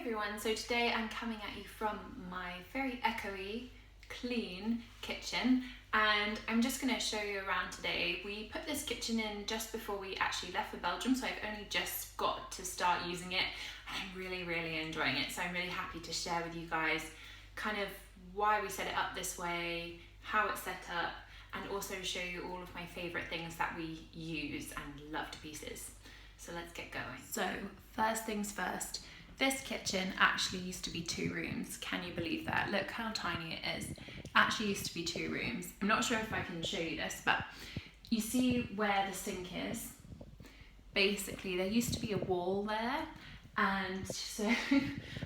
everyone, so today I'm coming at you from my very echoey, clean kitchen, and I'm just going to show you around today. We put this kitchen in just before we actually left for Belgium, so I've only just got to start using it and I'm really enjoying it. So I'm really happy to share with you guys kind of why we set it up this way, how it's set up, and also show you all of my favourite things that we use and love to pieces. So let's get going. So first things first, this kitchen actually used to be 2 rooms. Can you believe that? Look how tiny it is. It actually used to be 2 rooms. I'm not sure if I can show you this, but you see where the sink is? Basically, there used to be a wall there, and so,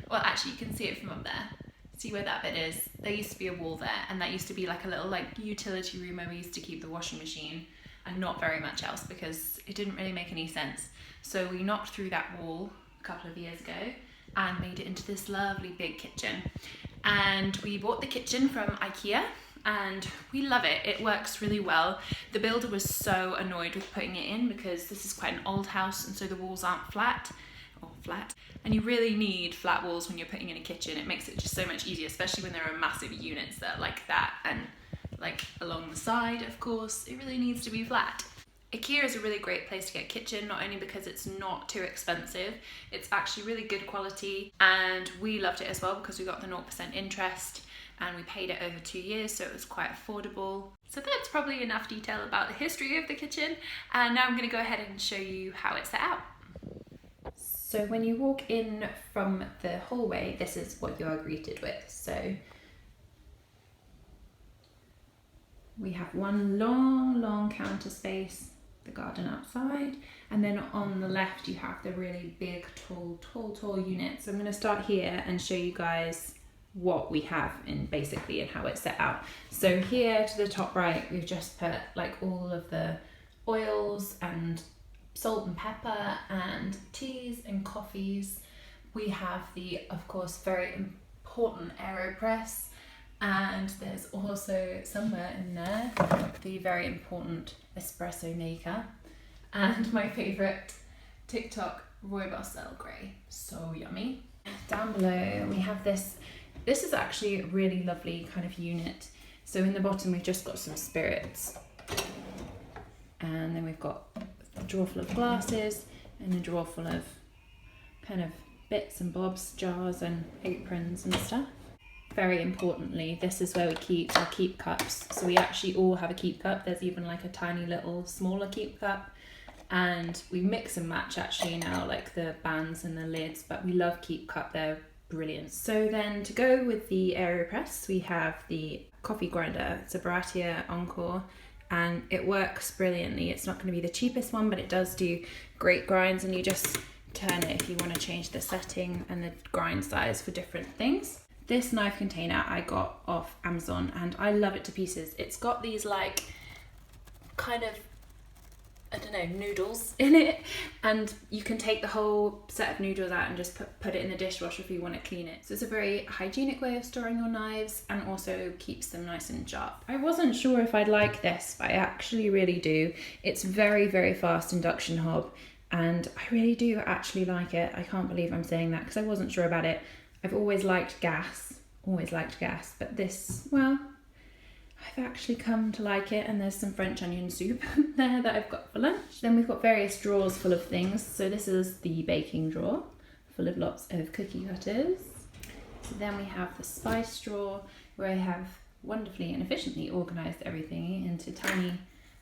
well, actually you can see it from up there. See where that bit is? There used to be a wall there, and that used to be like a little utility room where we used to keep the washing machine and not very much else because it didn't really make any sense. So we knocked through that wall a couple of years ago and made it into this lovely big kitchen. And we bought the kitchen from IKEA and we love it. It works really well. The builder was so annoyed with putting it in because this is quite an old house and so the walls aren't flat. And you really need flat walls when you're putting in a kitchen. It makes it just so much easier, especially when there are massive units that are like that and like along the side, of course, it really needs to be flat. IKEA is a really great place to get a kitchen, not only because it's not too expensive, it's actually really good quality, and we loved it as well because we got the 0% interest and we paid it over 2 years, so it was quite affordable. So that's probably enough detail about the history of the kitchen, and now I'm going to go ahead and show you how it's set out. So when you walk in from the hallway, this is what you are greeted with. So we have one long counter space, the garden outside, and then on the left you have the really big, tall unit. So I'm going to start here and show you guys what we have in basically and how it's set out. So here to the top right, we've just put like all of the oils and salt and pepper and teas and coffees. We have the, of course, very important AeroPress, and there's also somewhere in there the very important espresso maker and my favourite TikTok Rooibos Earl Grey. So yummy. Down below we have this is actually a really lovely kind of unit. So in the bottom we've just got some spirits, and then we've got a drawer full of glasses and a drawer full of kind of bits and bobs, jars and aprons and stuff. Very importantly, this is where we keep our keep cups. So we actually all have a keep cup. There's even like a tiny little smaller keep cup, and we mix and match actually now, like the bands and the lids, but we love keep cup, they're brilliant. So then to go with the AeroPress, we have the coffee grinder. It's a Baratia Encore, and it works brilliantly. It's not going to be the cheapest one, but it does do great grinds, and you just turn it if you want to change the setting and the grind size for different things. This knife container I got off Amazon and I love it to pieces. It's got these like kind of, I don't know, noodles in it, and you can take the whole set of noodles out and just put it in the dishwasher if you want to clean it. So it's a very hygienic way of storing your knives and also keeps them nice and sharp. I wasn't sure if I'd like this, but I actually really do. It's very fast induction hob, and I really do actually like it. I can't believe I'm saying that because I wasn't sure about it. I've always liked gas, but this, well, I've actually come to like it, and there's some French onion soup there that I've got for lunch. Then we've got various drawers full of things. So this is the baking drawer full of lots of cookie cutters. So then we have the spice drawer where I have wonderfully and efficiently organised everything into tiny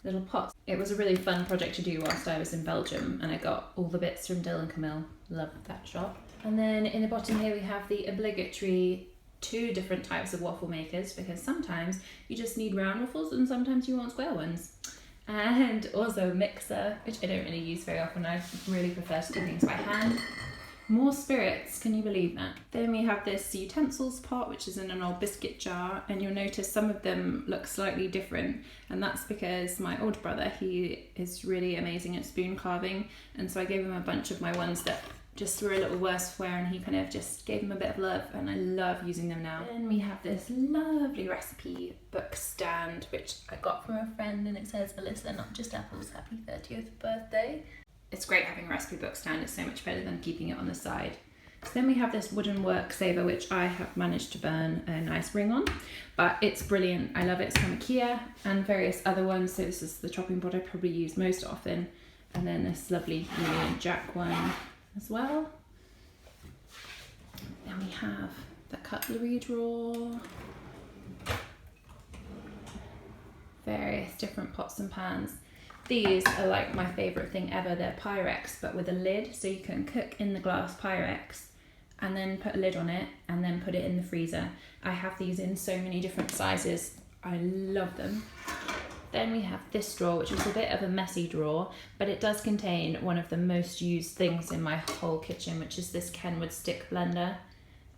little pots. It was a really fun project to do whilst I was in Belgium, and I got all the bits from Dill and Camille. Loved that shop. And then in the bottom here we have the obligatory 2 different types of waffle makers, because sometimes you just need round waffles and sometimes you want square ones. And also a mixer, which I don't really use very often. I really prefer to do things by hand. More spirits, can you believe that? Then we have this utensils pot, which is in an old biscuit jar, and you'll notice some of them look slightly different, and that's because my older brother, he is really amazing at spoon carving, and so I gave him a bunch of my ones that just were a little worse for wear, and he kind of just gave them a bit of love, and I love using them now. Then we have this lovely recipe book stand, which I got from a friend, and it says, Alyssa, not just apples, happy 30th birthday. It's great having a recipe book stand. It's so much better than keeping it on the side. So then we have this wooden work saver, which I have managed to burn a nice ring on, but it's brilliant. I love it. It's from IKEA and various other ones. So this is the chopping board I probably use most often. And then this lovely Union Jack one as well. Then we have the cutlery drawer. Various different pots and pans. These are like my favourite thing ever. They're Pyrex, but with a lid, so you can cook in the glass Pyrex and then put a lid on it and then put it in the freezer. I have these in so many different sizes. I love them. Then we have this drawer, which is a bit of a messy drawer, but it does contain one of the most used things in my whole kitchen, which is this Kenwood stick blender.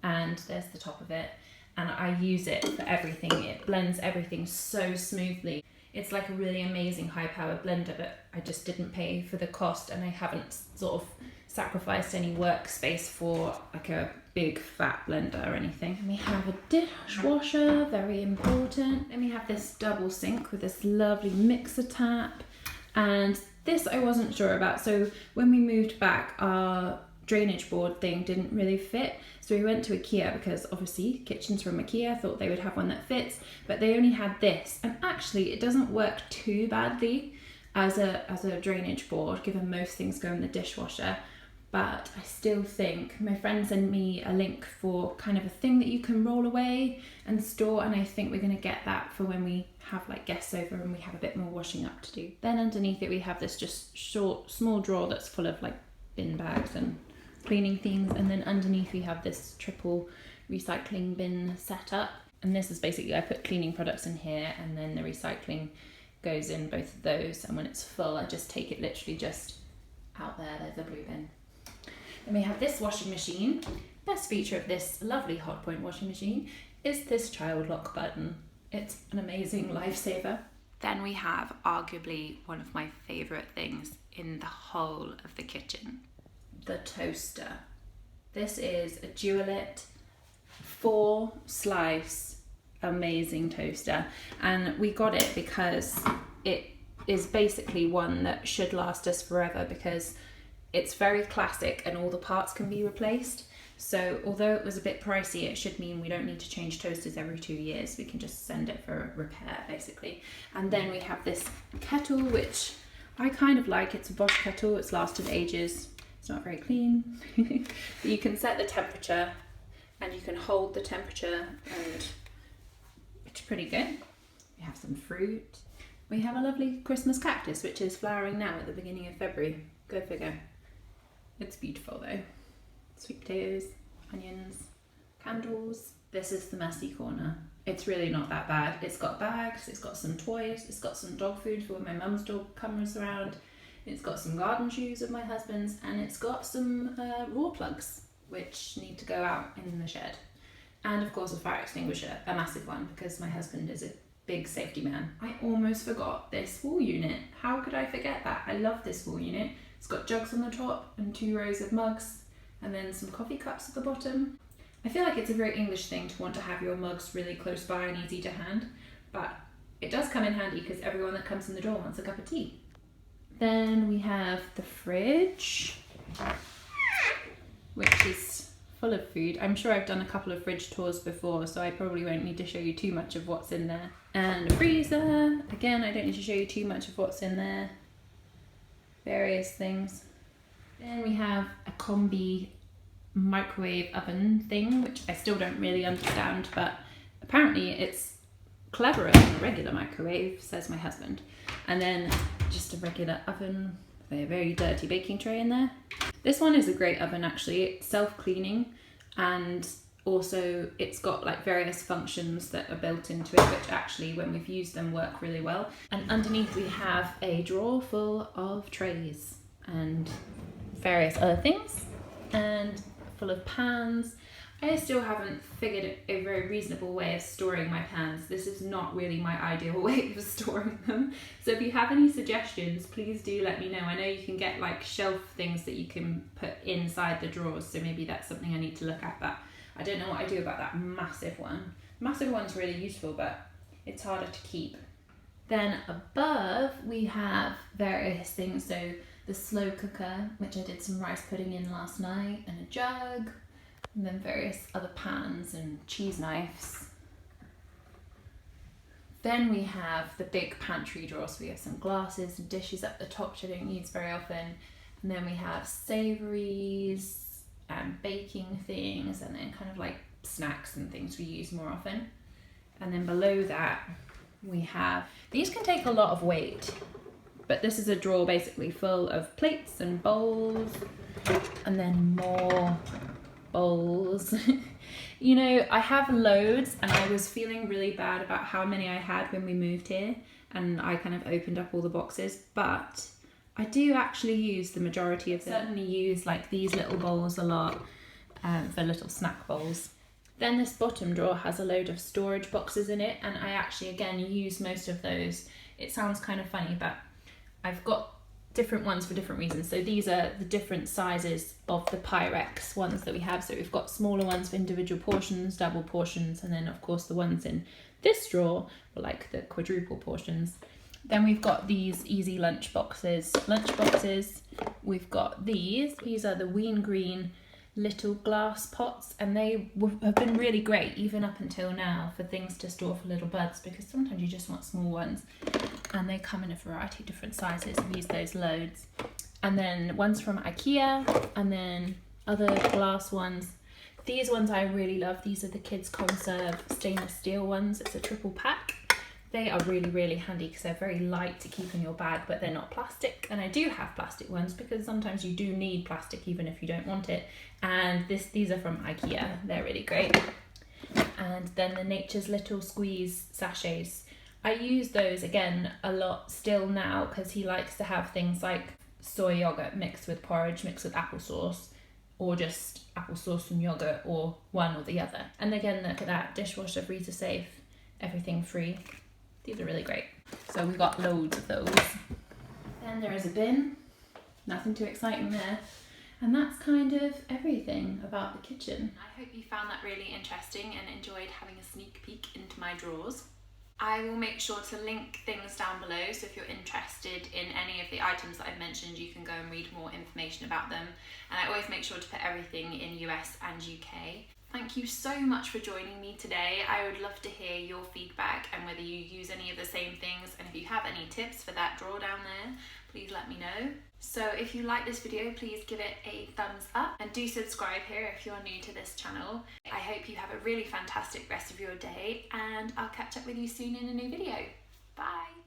And there's the top of it. And I use it for everything. It blends everything so smoothly. It's like a really amazing high-powered blender, but I just didn't pay for the cost, and I haven't sort of sacrificed any workspace for like a big fat blender or anything. And we have a dishwasher, very important. Then we have this double sink with this lovely mixer tap, and this I wasn't sure about. So when we moved back, our drainage board thing didn't really fit, so we went to IKEA because obviously kitchens from IKEA, thought they would have one that fits, but they only had this, and actually it doesn't work too badly as a drainage board, given most things go in the dishwasher. But I still think, my friend sent me a link for kind of a thing that you can roll away and store, and I think we're going to get that for when we have like guests over and we have a bit more washing up to do. Then underneath it we have this just short small drawer that's full of like bin bags and cleaning things, and then underneath we have this triple recycling bin setup, and this is basically, I put cleaning products in here and then the recycling goes in both of those, and when it's full I just take it literally just out there. There's a blue bin. Then we have this washing machine. Best feature of this lovely Hotpoint washing machine is this child lock button. It's an amazing lifesaver. Then we have arguably one of my favourite things in the whole of the kitchen, the toaster. This is a Dualit 4-slice amazing toaster, and we got it because it is basically one that should last us forever, because it's very classic and all the parts can be replaced. So although it was a bit pricey, it should mean we don't need to change toasters every 2 years. We can just send it for repair basically. And then we have this kettle, which I kind of like. It's a Bosch kettle. It's lasted ages. It's not very clean. You can set the temperature and you can hold the temperature, and it's pretty good. We have some fruit. We have a lovely Christmas cactus, which is flowering now at the beginning of February. Go figure. It's beautiful though. Sweet potatoes, onions, candles. This is the messy corner. It's really not that bad. It's got bags, it's got some toys, it's got some dog food for when my mum's dog comes around. It's got some garden shoes of my husband's, and it's got some raw plugs, which need to go out in the shed. And of course a fire extinguisher, a massive one, because my husband is a big safety man. I almost forgot this wall unit. How could I forget that? I love this wall unit. It's got jugs on the top and 2 rows of mugs, and then some coffee cups at the bottom. I feel like it's a very English thing to want to have your mugs really close by and easy to hand, but it does come in handy because everyone that comes in the door wants a cup of tea. Then we have the fridge, which is full of food. I'm sure I've done a couple of fridge tours before, so I probably won't need to show you too much of what's in there. And a freezer. Again, I don't need to show you too much of what's in there. Various things. Then we have a combi microwave oven thing, which I still don't really understand, but apparently it's cleverer than a regular microwave, says my husband. And then just a regular oven with a very dirty baking tray in there. This one is a great oven actually. It's self-cleaning, and also it's got like various functions that are built into it, which actually when we've used them work really well. And underneath we have a drawer full of trays and various other things, and full of pans. I still haven't figured a very reasonable way of storing my pans. This is not really my ideal way of storing them. So if you have any suggestions, please do let me know. I know you can get like shelf things that you can put inside the drawers, so maybe that's something I need to look at, but I don't know what I do about that massive one. Massive one's really useful, but it's harder to keep. Then above we have various things. So the slow cooker, which I did some rice pudding in last night, and a jug. And then various other pans and cheese knives. Then we have the big pantry drawer, so we have some glasses and dishes at the top, which I don't use very often. And then we have savouries and baking things, and then kind of like snacks and things we use more often. And then below that we have, these can take a lot of weight, but this is a drawer basically full of plates and bowls, and then more bowls. You know, I have loads, and I was feeling really bad about how many I had when we moved here, and I kind of opened up all the boxes, but I do actually use the majority of them. Certainly use like these little bowls a lot for little snack bowls. Then this bottom drawer has a load of storage boxes in it, and I actually again use most of those. It sounds kind of funny, but I've got different ones for different reasons. So these are the different sizes of the Pyrex ones that we have. So we've got smaller ones for individual portions, double portions, and then of course the ones in this drawer are like the quadruple portions. Then we've got these easy lunch boxes. We've got these are the Ween Green little glass pots, and they have been really great even up until now for things to store for little buds, because sometimes you just want small ones, and they come in a variety of different sizes. We use those loads. And then ones from IKEA, and then other glass ones. These ones I really love. These are the Kids Conserve stainless steel ones. It's a triple pack. They are really, really handy because they're very light to keep in your bag, but they're not plastic. And I do have plastic ones because sometimes you do need plastic even if you don't want it. And these are from IKEA. They're really great. And then the Nature's Little Squeeze sachets. I use those again a lot still now because he likes to have things like soy yogurt mixed with porridge, mixed with applesauce, or just applesauce and yogurt, or one or the other. And again, look at that, dishwasher freezer safe, everything free. These are really great. So we got loads of those. Then there is a bin, nothing too exciting there. And that's kind of everything about the kitchen. I hope you found that really interesting and enjoyed having a sneak peek into my drawers. I will make sure to link things down below, so if you're interested in any of the items that I've mentioned, you can go and read more information about them. And I always make sure to put everything in US and UK. Thank you so much for joining me today. I would love to hear your feedback and whether you use any of the same things, and if you have any tips for that drawer down there, please let me know. So if you like this video, please give it a thumbs up and do subscribe here if you're new to this channel. I hope you have a really fantastic rest of your day, and I'll catch up with you soon in a new video. Bye!